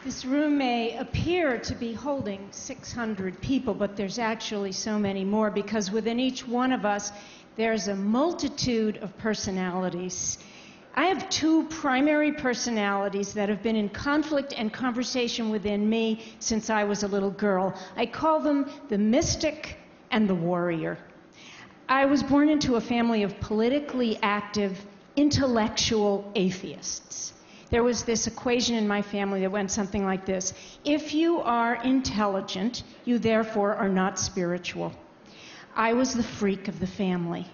This room may appear to be holding 600 people, but there's actually so many more because within each one of us, there's a multitude of personalities. I have two primary personalities that have been in conflict and conversation within me since I was a little girl. I call them the mystic and the warrior. I was born into a family of politically active, intellectual atheists. There was this equation in my family that went something like this. If you are intelligent, you therefore are not spiritual. I was the freak of the family.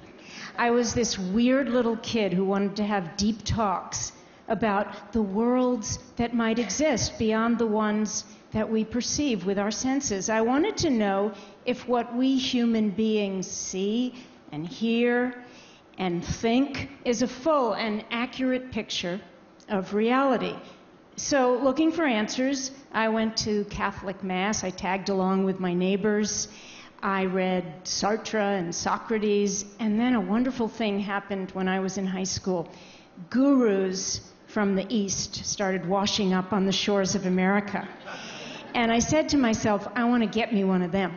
I was this weird little kid who wanted to have deep talks about the worlds that might exist beyond the ones that we perceive with our senses. I wanted to know if what we human beings see and hear and think is a full and accurate picture of reality. So, looking for answers, I went to Catholic Mass. I tagged along with my neighbors. I read Sartre and Socrates, and then a wonderful thing happened when I was in high school. Gurus from the East started washing up on the shores of America. And I said to myself, I want to get me one of them.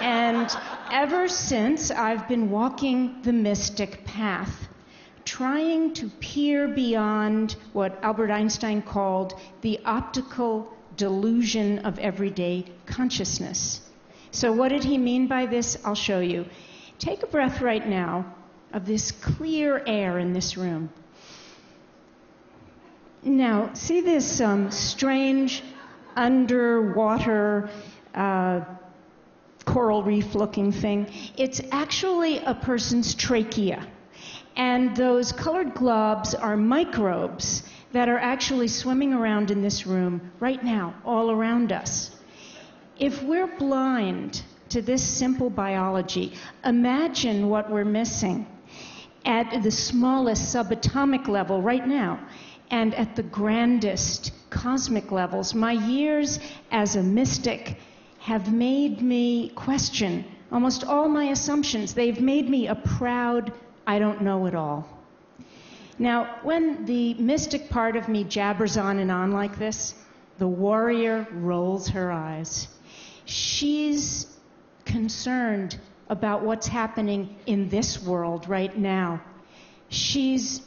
And ever since, I've been walking the mystic path, trying to peer beyond what Albert Einstein called the optical delusion of everyday consciousness. So what did he mean by this? I'll show you. Take a breath right now of this clear air in this room. Now, see this strange underwater coral reef looking thing? It's actually a person's trachea. And those colored globs are microbes that are actually swimming around in this room right now, all around us. If we're blind to this simple biology, imagine what we're missing at the smallest subatomic level right now and at the grandest cosmic levels. My years as a mystic have made me question almost all my assumptions. They've made me a proud I don't know it all. Now, when the mystic part of me jabbers on and on like this, the warrior rolls her eyes. She's concerned about what's happening in this world right now. She's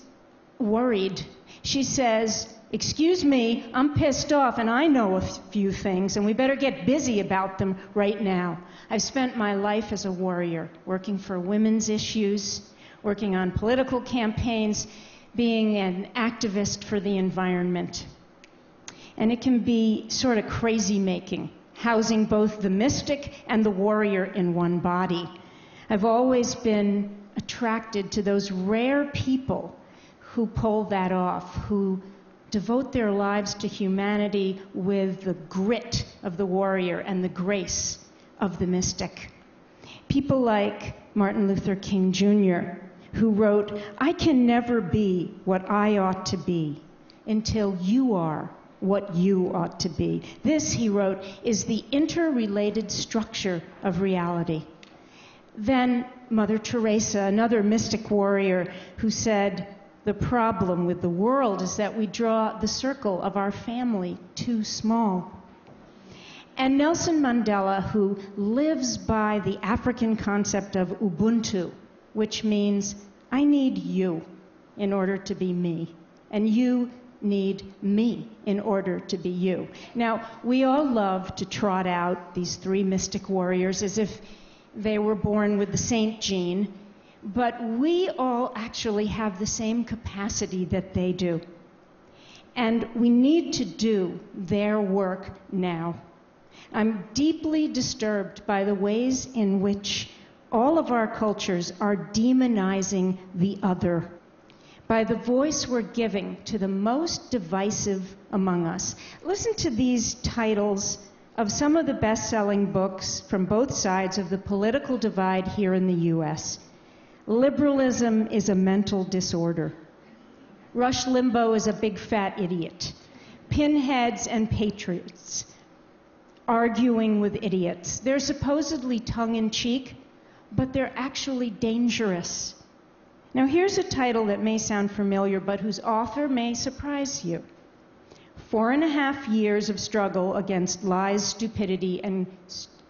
worried. She says, excuse me, I'm pissed off and I know a few things and we better get busy about them right now. I've spent my life as a warrior, working for women's issues, working on political campaigns, being an activist for the environment. And it can be sort of crazy-making, housing both the mystic and the warrior in one body. I've always been attracted to those rare people who pull that off, who devote their lives to humanity with the grit of the warrior and the grace of the mystic. People like Martin Luther King Jr., who wrote, I can never be what I ought to be until you are what you ought to be. This, he wrote, is the interrelated structure of reality. Then Mother Teresa, another mystic warrior, who said, the problem with the world is that we draw the circle of our family too small. And Nelson Mandela, who lives by the African concept of Ubuntu, which means I need you in order to be me, and you need me in order to be you. Now, we all love to trot out these three mystic warriors as if they were born with the saint gene, but we all actually have the same capacity that they do. And we need to do their work now. I'm deeply disturbed by the ways in which all of our cultures are demonizing the other, by the voice we're giving to the most divisive among us. Listen to these titles of some of the best-selling books from both sides of the political divide here in the U.S. Liberalism is a mental disorder. Rush Limbaugh is a big fat idiot. Pinheads and patriots arguing with idiots. They're supposedly tongue-in-cheek, but they're actually dangerous. Now, here's a title that may sound familiar, but whose author may surprise you. 4.5 years of struggle against lies, stupidity,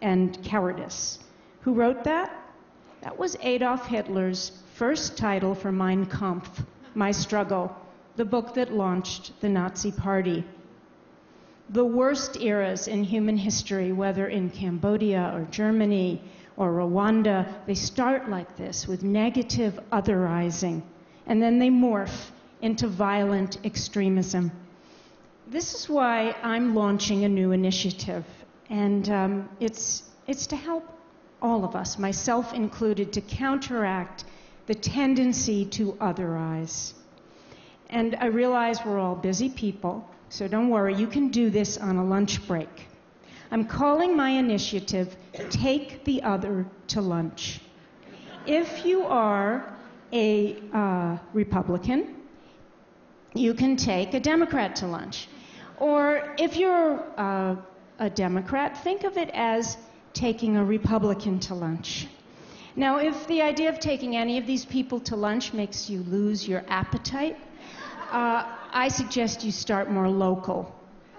and cowardice. Who wrote that? That was Adolf Hitler's first title for Mein Kampf, My Struggle, the book that launched the Nazi Party. The worst eras in human history, whether in Cambodia or Germany or Rwanda, they start like this, with negative otherizing, and then they morph into violent extremism. This is why I'm launching a new initiative, and it's to help all of us, myself included, to counteract the tendency to otherize. And I realize we're all busy people, so don't worry, you can do this on a lunch break. I'm calling my initiative, Take the Other to Lunch. If you are a Republican, you can take a Democrat to lunch. Or if you're a Democrat, think of it as taking a Republican to lunch. Now, if the idea of taking any of these people to lunch makes you lose your appetite, I suggest you start more local,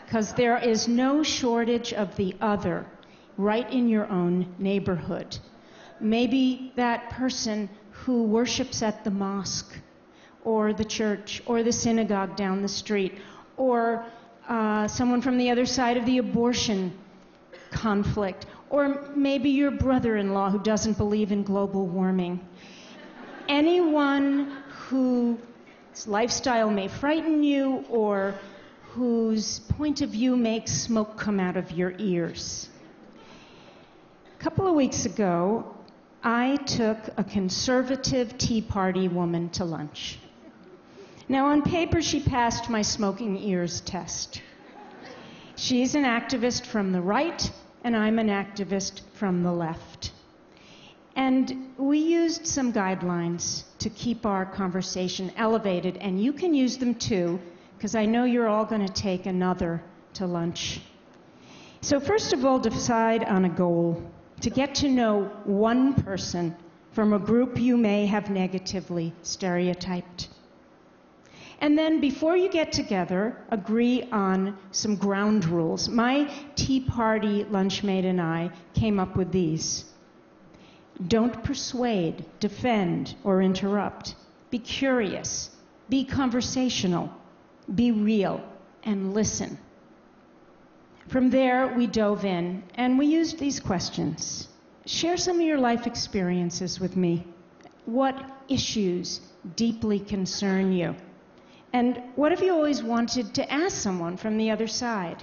because there is no shortage of the other right in your own neighborhood. Maybe that person who worships at the mosque, or the church, or the synagogue down the street, or someone from the other side of the abortion conflict, or maybe your brother-in-law who doesn't believe in global warming. Anyone whose lifestyle may frighten you, or whose point of view makes smoke come out of your ears. A couple of weeks ago, I took a conservative Tea Party woman to lunch. Now, on paper, she passed my smoking ears test. She's an activist from the right, and I'm an activist from the left. And we used some guidelines to keep our conversation elevated, and you can use them too, because I know you're all going to take another to lunch. So first of all, decide on a goal to get to know one person from a group you may have negatively stereotyped. And then before you get together, agree on some ground rules. My Tea Party lunchmate and I came up with these. Don't persuade, defend, or interrupt. Be curious, be conversational, be real, and listen. From there, we dove in, and we used these questions. Share some of your life experiences with me. What issues deeply concern you? And what have you always wanted to ask someone from the other side?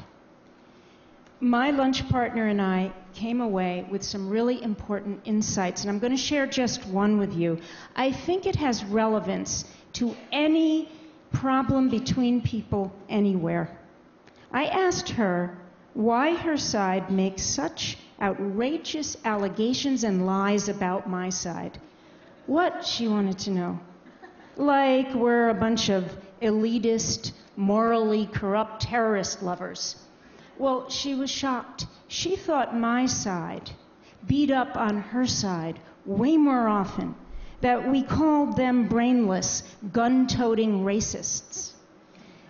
My lunch partner and I came away with some really important insights, and I'm going to share just one with you. I think it has relevance to any problem between people anywhere. I asked her why her side makes such outrageous allegations and lies about my side. What, she wanted to know. Like we're a bunch of elitist, morally corrupt terrorist lovers. Well, she was shocked. She thought my side beat up on her side way more often, that we called them brainless, gun-toting racists.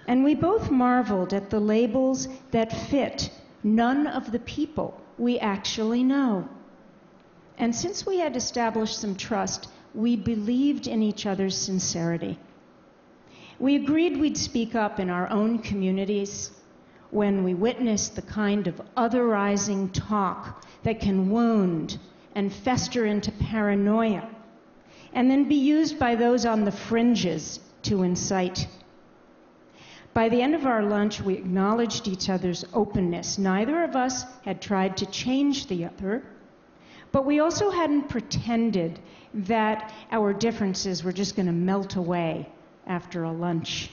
And we both marveled at the labels that fit none of the people we actually know. And since we had established some trust, we believed in each other's sincerity. We agreed we'd speak up in our own communities when we witnessed the kind of otherizing talk that can wound and fester into paranoia, and then be used by those on the fringes to incite. By the end of our lunch, we acknowledged each other's openness. Neither of us had tried to change the other, but we also hadn't pretended that our differences were just going to melt away after a lunch.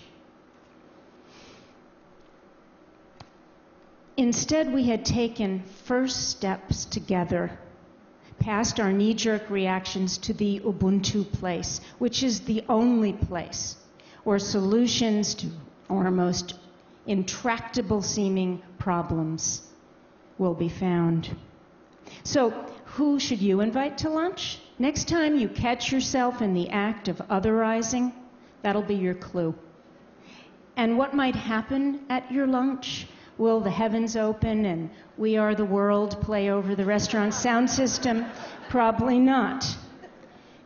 Instead, we had taken first steps together, past our knee-jerk reactions to the Ubuntu place, which is the only place where solutions to our most intractable-seeming problems will be found. So, who should you invite to lunch? Next time you catch yourself in the act of otherizing, that'll be your clue. And what might happen at your lunch? Will the heavens open and We Are the World play over the restaurant sound system? Probably not.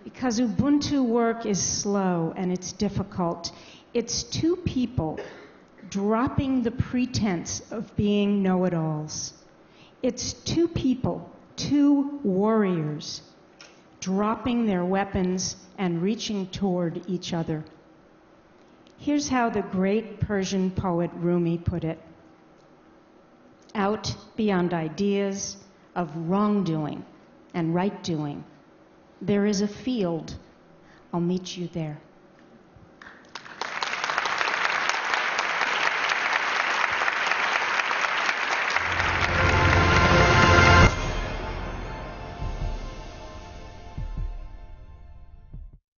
Because Ubuntu work is slow and it's difficult. It's two people dropping the pretense of being know-it-alls. It's two people, two warriors, dropping their weapons and reaching toward each other. Here's how the great Persian poet Rumi put it. Out beyond ideas of wrongdoing and right-doing, there is a field. I'll meet you there.